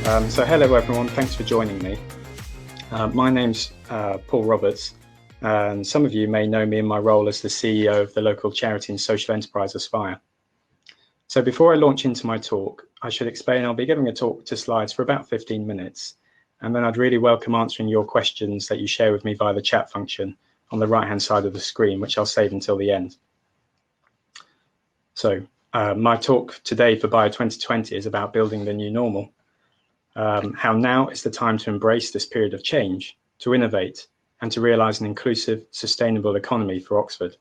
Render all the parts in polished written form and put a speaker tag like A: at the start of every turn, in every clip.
A: So hello everyone, thanks for joining me. My name's Paul Roberts, and some of you may know me in my role as the CEO of the local charity and social enterprise Aspire. So before I launch into my talk, I should explain I'll be giving a talk to slides for about 15 minutes, and then I'd really welcome answering your questions that you share with me via the chat function on the right-hand side of the screen, which I'll save until the end. So my talk today for Bio 2020 is about building the new normal. How now is the time to embrace this period of change, to innovate, and to realise an inclusive, sustainable economy for Oxford.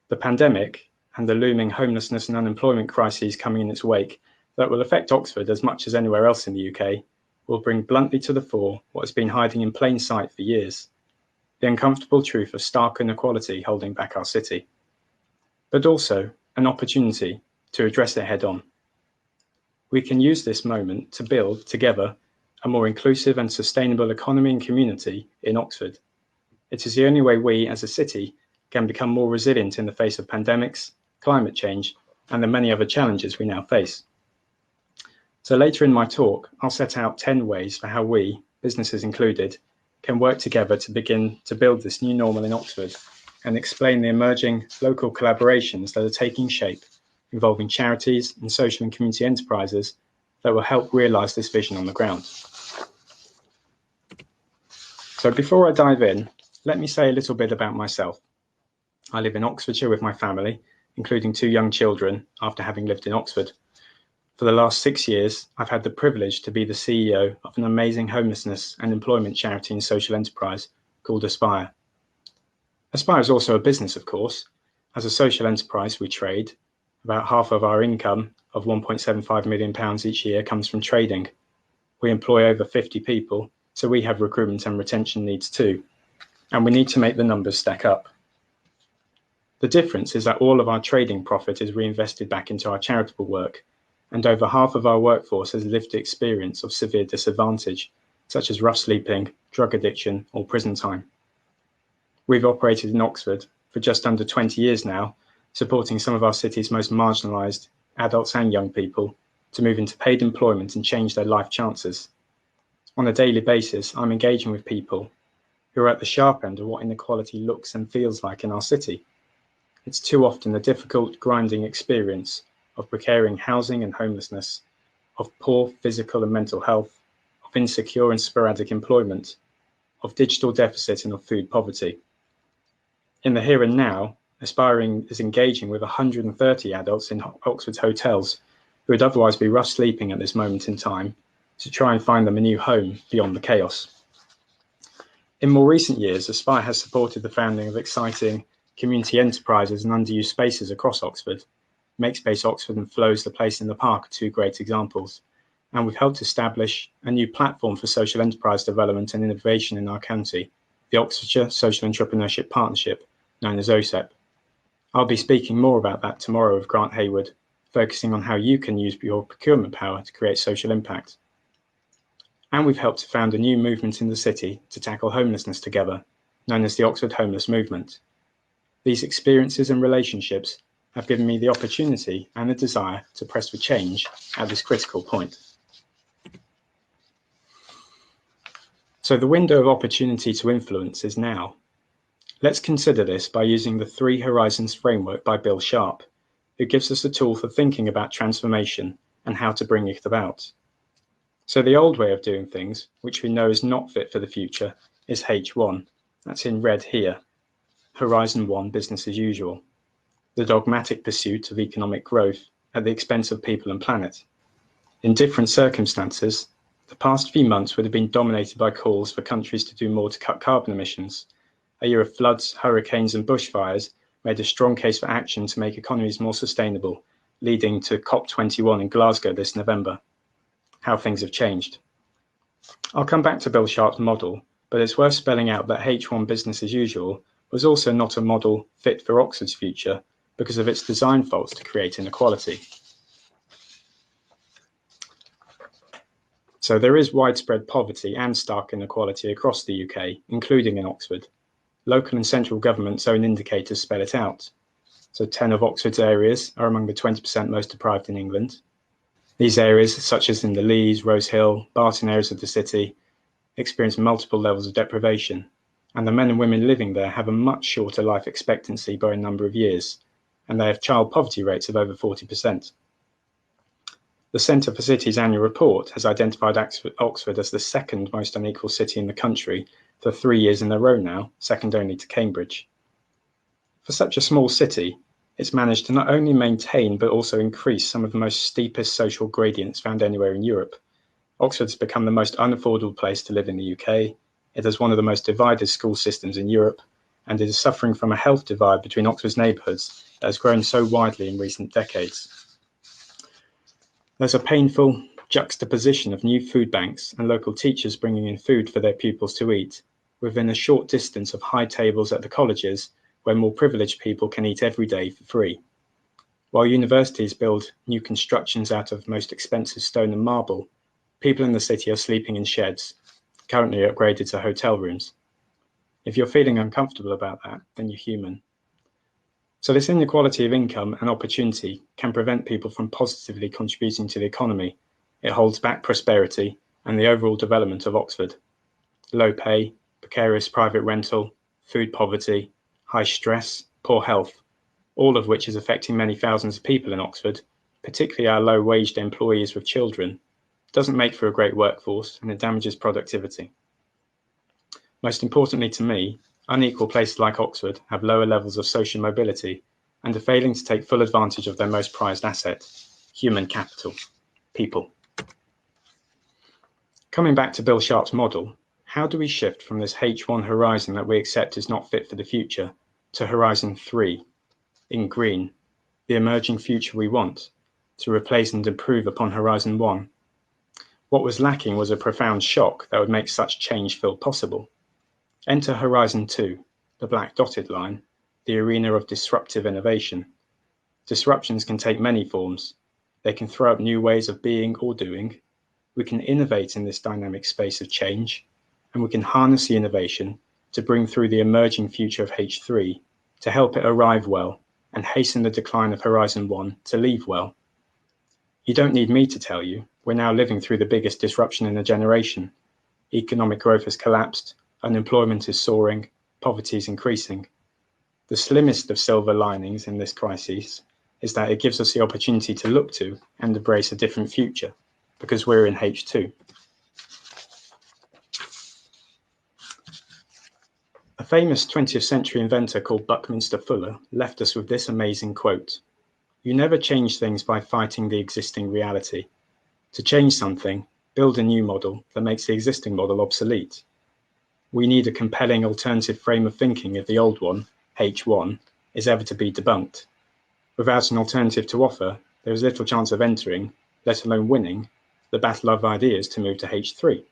A: The pandemic and the looming homelessness and unemployment crises coming in its wake that will affect Oxford as much as anywhere else in the UK will bring bluntly to the fore what has been hiding in plain sight for years, the uncomfortable truth of stark inequality holding back our city, but also an opportunity to address it head on. We can use this moment to build together a more inclusive and sustainable economy and community in Oxford. It is the only way we as a city can become more resilient in the face of pandemics, climate change, and the many other challenges we now face. So later in my talk, I'll set out 10 ways for how we, businesses included, can work together to begin to build this new normal in Oxford and explain the emerging local collaborations that are taking shape involving charities and social and community enterprises that will help realise this vision on the ground. So before I dive in, let me say a little bit about myself. I live in Oxfordshire with my family, including 2 young children, after having lived in Oxford. For the last 6 years, I've had the privilege to be the CEO of an amazing homelessness and employment charity and social enterprise called Aspire. Aspire is also a business, of course. As a social enterprise, we trade. About half of our income of £1.75 million each year comes from trading. We employ over 50 people, so we have recruitment and retention needs too, and we need to make the numbers stack up. The difference is that all of our trading profit is reinvested back into our charitable work, and over half of our workforce has lived the experience of severe disadvantage, such as rough sleeping, drug addiction, or prison time. We've operated in Oxford for just under 20 years now, supporting some of our city's most marginalised adults and young people to move into paid employment and change their life chances. On a daily basis, I'm engaging with people who are at the sharp end of what inequality looks and feels like in our city. It's too often a difficult, grinding experience of precarious housing and homelessness, of poor physical and mental health, of insecure and sporadic employment, of digital deficit and of food poverty. In the here and now, Aspiring is engaging with 130 adults in Oxford's hotels who would otherwise be rough sleeping at this moment in time to try and find them a new home beyond the chaos. In more recent years, Aspire has supported the founding of exciting community enterprises and underused spaces across Oxford. Makespace Oxford and Flows the Place in the Park are 2 great examples, and we've helped establish a new platform for social enterprise development and innovation in our county, the Oxfordshire Social Entrepreneurship Partnership, known as OSEP. I'll be speaking more about that tomorrow with Grant Hayward, focusing on how you can use your procurement power to create social impact. And we've helped to found a new movement in the city to tackle homelessness together, known as the Oxford Homeless Movement. These experiences and relationships have given me the opportunity and the desire to press for change at this critical point. So the window of opportunity to influence is now. Let's consider this by using the 3 Horizons framework by Bill Sharp, who gives us a tool for thinking about transformation and how to bring it about. So the old way of doing things, which we know is not fit for the future, is H1. That's in red here. Horizon 1, business as usual. The dogmatic pursuit of economic growth at the expense of people and planet. In different circumstances, the past few months would have been dominated by calls for countries to do more to cut carbon emissions. A year of floods, hurricanes and bushfires made a strong case for action to make economies more sustainable, leading to COP21 in Glasgow this November. How things have changed. I'll come back to Bill Sharp's model, but it's worth spelling out that H1 business as usual was also not a model fit for Oxford's future because of its design faults to create inequality. So there is widespread poverty and stark inequality across the UK, including in Oxford. Local and central government's own indicators spell it out. So 10 of Oxford's areas are among the 20% most deprived in England. These areas, such as in the Lees, Rose Hill, Barton areas of the city, experience multiple levels of deprivation, and the men and women living there have a much shorter life expectancy by a number of years, and they have child poverty rates of over 40%. The Centre for Cities annual report has identified Oxford as the second most unequal city in the country for 3 years in a row now, second only to Cambridge. For such a small city, it's managed to not only maintain but also increase some of the most steepest social gradients found anywhere in Europe. Oxford's become the most unaffordable place to live in the UK. It has one of the most divided school systems in Europe, and it is suffering from a health divide between Oxford's neighbourhoods that has grown so widely in recent decades. There's a painful juxtaposition of new food banks and local teachers bringing in food for their pupils to eat, within a short distance of high tables at the colleges where more privileged people can eat every day for free. While universities build new constructions out of most expensive stone and marble, people in the city are sleeping in sheds, currently upgraded to hotel rooms. If you're feeling uncomfortable about that, then you're human. So this inequality of income and opportunity can prevent people from positively contributing to the economy. It holds back prosperity and the overall development of Oxford. Low pay, precarious private rental, food poverty, high stress, poor health, all of which is affecting many thousands of people in Oxford, particularly our low-waged employees with children, doesn't make for a great workforce, and it damages productivity. Most importantly to me, unequal places like Oxford have lower levels of social mobility and are failing to take full advantage of their most prized asset, human capital, people. Coming back to Bill Sharp's model, how do we shift from this H1 horizon that we accept is not fit for the future to Horizon 3, in green, the emerging future we want, to replace and improve upon Horizon 1? What was lacking was a profound shock that would make such change feel possible. Enter Horizon 2, the black dotted line, the arena of disruptive innovation. Disruptions can take many forms. They can throw up new ways of being or doing. We can innovate in this dynamic space of change, and we can harness the innovation to bring through the emerging future of H3 to help it arrive well and hasten the decline of Horizon 1 to leave well. You don't need me to tell you, we're now living through the biggest disruption in a generation. Economic growth has collapsed, unemployment is soaring, poverty is increasing. The slimmest of silver linings in this crisis is that it gives us the opportunity to look to and embrace a different future, because we're in H2. A famous 20th century inventor called Buckminster Fuller left us with this amazing quote: "You never change things by fighting the existing reality. To change something, build a new model that makes the existing model obsolete." We need a compelling alternative frame of thinking if the old one, H1, is ever to be debunked. Without an alternative to offer, there is little chance of entering, let alone winning, the battle of ideas to move to H3.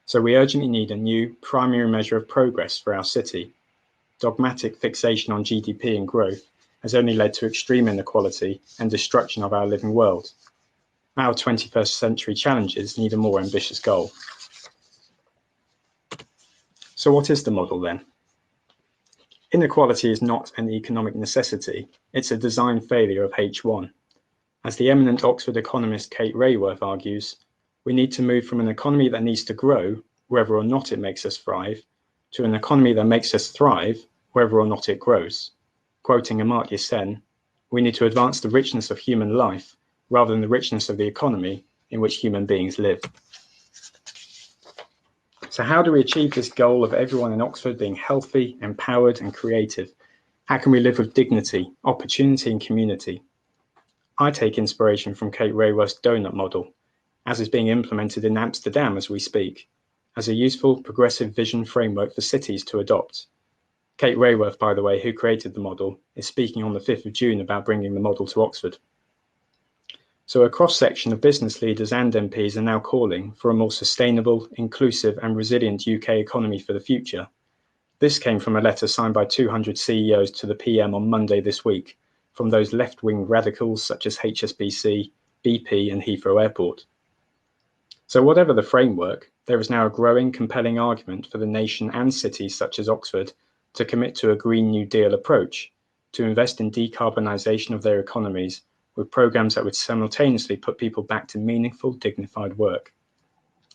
A: So we urgently need a new primary measure of progress for our city. Dogmatic fixation on GDP and growth has only led to extreme inequality and destruction of our living world. Our 21st century challenges need a more ambitious goal. So what is the model then? Inequality is not an economic necessity, it's a design failure of H1. As the eminent Oxford economist Kate Raworth argues, we need to move from an economy that needs to grow, whether or not it makes us thrive, to an economy that makes us thrive, whether or not it grows. Quoting Amartya Sen, we need to advance the richness of human life rather than the richness of the economy in which human beings live. So how do we achieve this goal of everyone in Oxford being healthy, empowered, and creative? How can we live with dignity, opportunity, and community? I take inspiration from Kate Raworth's donut model, as is being implemented in Amsterdam as we speak, as a useful, progressive vision framework for cities to adopt. Kate Raworth, by the way, who created the model, is speaking on the 5th of June about bringing the model to Oxford. So a cross-section of business leaders and MPs are now calling for a more sustainable, inclusive, and resilient UK economy for the future. This came from a letter signed by 200 CEOs to the PM on Monday this week, from those left-wing radicals such as HSBC, BP, and Heathrow Airport. So whatever the framework, there is now a growing, compelling argument for the nation and cities such as Oxford to commit to a Green New Deal approach, to invest in decarbonisation of their economies with programmes that would simultaneously put people back to meaningful, dignified work.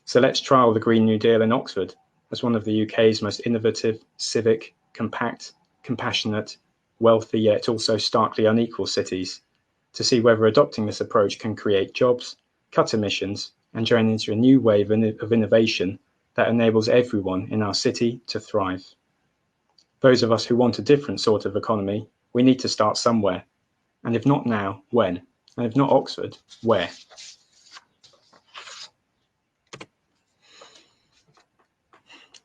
A: So let's trial the Green New Deal in Oxford as one of the UK's most innovative, civic, compact, compassionate, wealthy yet also starkly unequal cities, to see whether adopting this approach can create jobs, cut emissions, and join into a new wave of innovation that enables everyone in our city to thrive. Those of us who want a different sort of economy, we need to start somewhere. And if not now, when? And if not Oxford, where?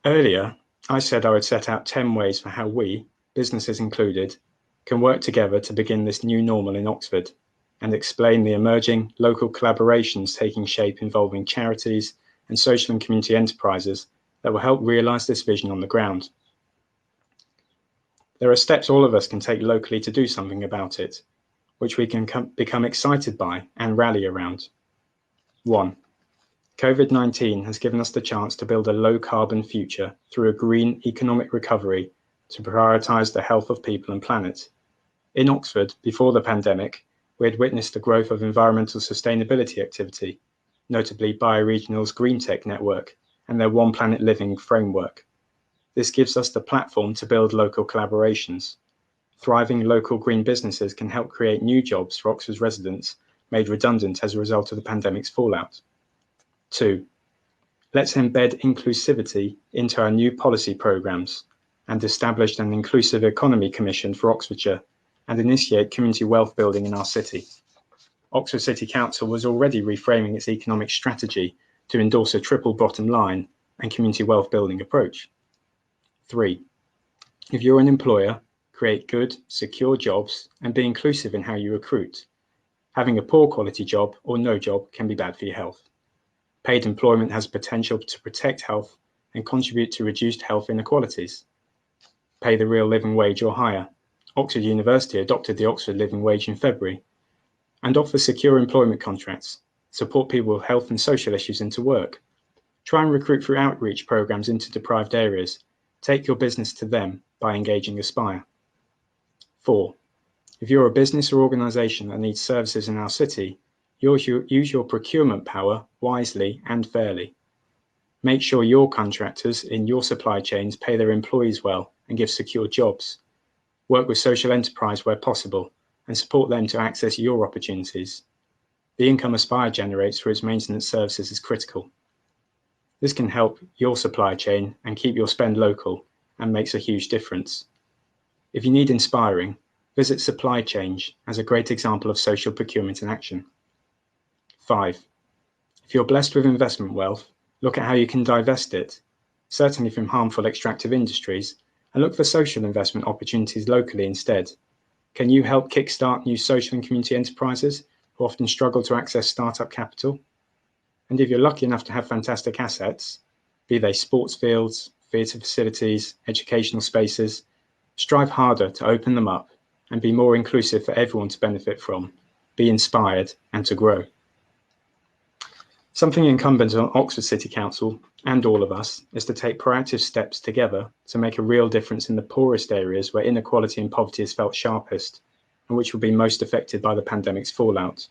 A: Earlier, I said I would set out 10 ways for how we, businesses included, can work together to begin this new normal in Oxford, and explain the emerging local collaborations taking shape involving charities and social and community enterprises that will help realise this vision on the ground. There are steps all of us can take locally to do something about it, which we can become excited by and rally around. 1. COVID-19 has given us the chance to build a low-carbon future through a green economic recovery to prioritise the health of people and planet. In Oxford, before the pandemic, we had witnessed the growth of environmental sustainability activity, notably Bioregional's Green Tech network and their One Planet Living framework. This gives us the platform to build local collaborations. Thriving local green businesses can help create new jobs for Oxford's residents made redundant as a result of the pandemic's fallout. 2. Let's embed inclusivity into our new policy programmes and establish an Inclusive Economy Commission for Oxfordshire and initiate community wealth building in our city. Oxford City Council was already reframing its economic strategy to endorse a triple bottom line and community wealth building approach. 3. If you're an employer, create good, secure jobs and be inclusive in how you recruit. Having a poor quality job or no job can be bad for your health. Paid employment has potential to protect health and contribute to reduced health inequalities. Pay the real living wage or higher. Oxford University adopted the Oxford Living Wage in February, and offer secure employment contracts, support people with health and social issues into work. Try and recruit through outreach programmes into deprived areas. Take your business to them by engaging Aspire. 4. If you're a business or organisation that needs services in our city, use your procurement power wisely and fairly. Make sure your contractors in your supply chains pay their employees well and give secure jobs. Work with social enterprise where possible and support them to access your opportunities. The income Aspire generates through its maintenance services is critical. This can help your supply chain and keep your spend local and makes a huge difference. If you need inspiring, visit Supply Change as a great example of social procurement in action. 5. If you're blessed with investment wealth, look at how you can divest it, certainly from harmful extractive industries, and look for social investment opportunities locally instead. Can you help kickstart new social and community enterprises who often struggle to access startup capital? And if you're lucky enough to have fantastic assets, be they sports fields, theatre facilities, educational spaces, strive harder to open them up and be more inclusive for everyone to benefit from, be inspired and to grow. Something incumbent on Oxford City Council and all of us is to take proactive steps together to make a real difference in the poorest areas where inequality and poverty is felt sharpest and which will be most affected by the pandemic's fallout.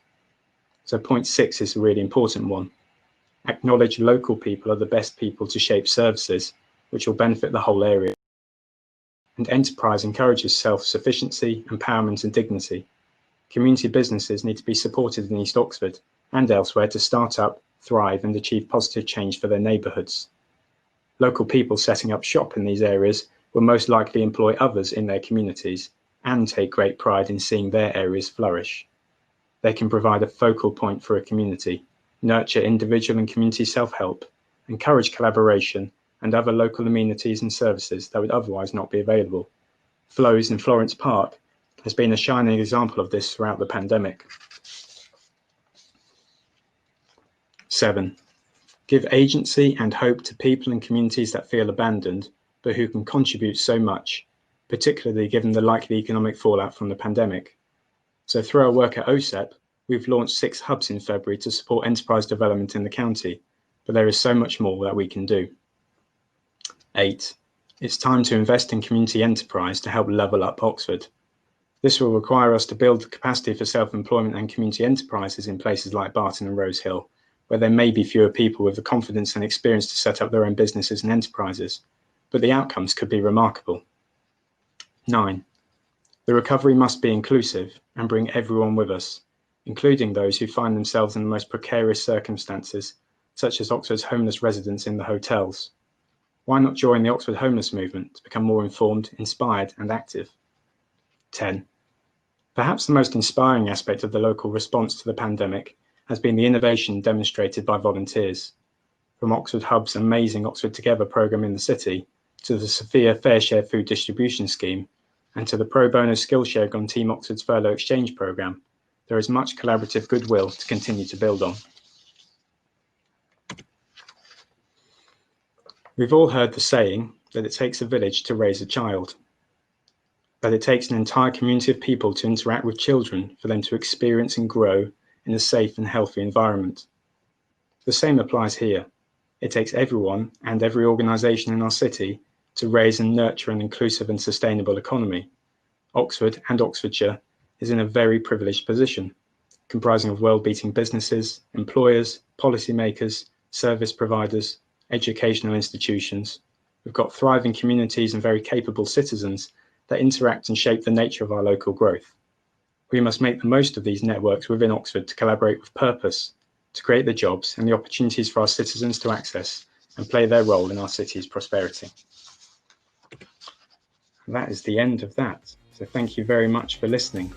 A: So point 6 is a really important one. Acknowledge local people are the best people to shape services which will benefit the whole area. And enterprise encourages self-sufficiency, empowerment and dignity. Community businesses need to be supported in East Oxford and elsewhere to start up, thrive and achieve positive change for their neighbourhoods. Local people setting up shop in these areas will most likely employ others in their communities and take great pride in seeing their areas flourish. They can provide a focal point for a community, nurture individual and community self-help, encourage collaboration and other local amenities and services that would otherwise not be available. Flows in Florence Park has been a shining example of this throughout the pandemic. 7. Give agency and hope to people and communities that feel abandoned, but who can contribute so much, particularly given the likely economic fallout from the pandemic. So through our work at OSEP, we've launched 6 hubs in February to support enterprise development in the county, but there is so much more that we can do. 8. It's time to invest in community enterprise to help level up Oxford. This will require us to build the capacity for self-employment and community enterprises in places like Barton and Rose Hill, where there may be fewer people with the confidence and experience to set up their own businesses and enterprises, but the outcomes could be remarkable. 9. The recovery must be inclusive and bring everyone with us, including those who find themselves in the most precarious circumstances, such as Oxford's homeless residents in the hotels. Why not join the Oxford homeless movement to become more informed, inspired, and active? 10. Perhaps the most inspiring aspect of the local response to the pandemic has been the innovation demonstrated by volunteers. From Oxford Hub's amazing Oxford Together programme in the city, to the Sophia Fair Share food distribution scheme, and to the pro bono Skillshare on Team Oxford's Furlough Exchange programme, there is much collaborative goodwill to continue to build on. We've all heard the saying that it takes a village to raise a child, that it takes an entire community of people to interact with children for them to experience and grow in a safe and healthy environment. The same applies here. It takes everyone and every organisation in our city to raise and nurture an inclusive and sustainable economy. Oxford and Oxfordshire is in a very privileged position, comprising of world-beating businesses, employers, policymakers, service providers, educational institutions. We've got thriving communities and very capable citizens that interact and shape the nature of our local growth. We must make the most of these networks within Oxford to collaborate with purpose, to create the jobs and the opportunities for our citizens to access and play their role in our city's prosperity. That is the end of that. So thank you very much for listening.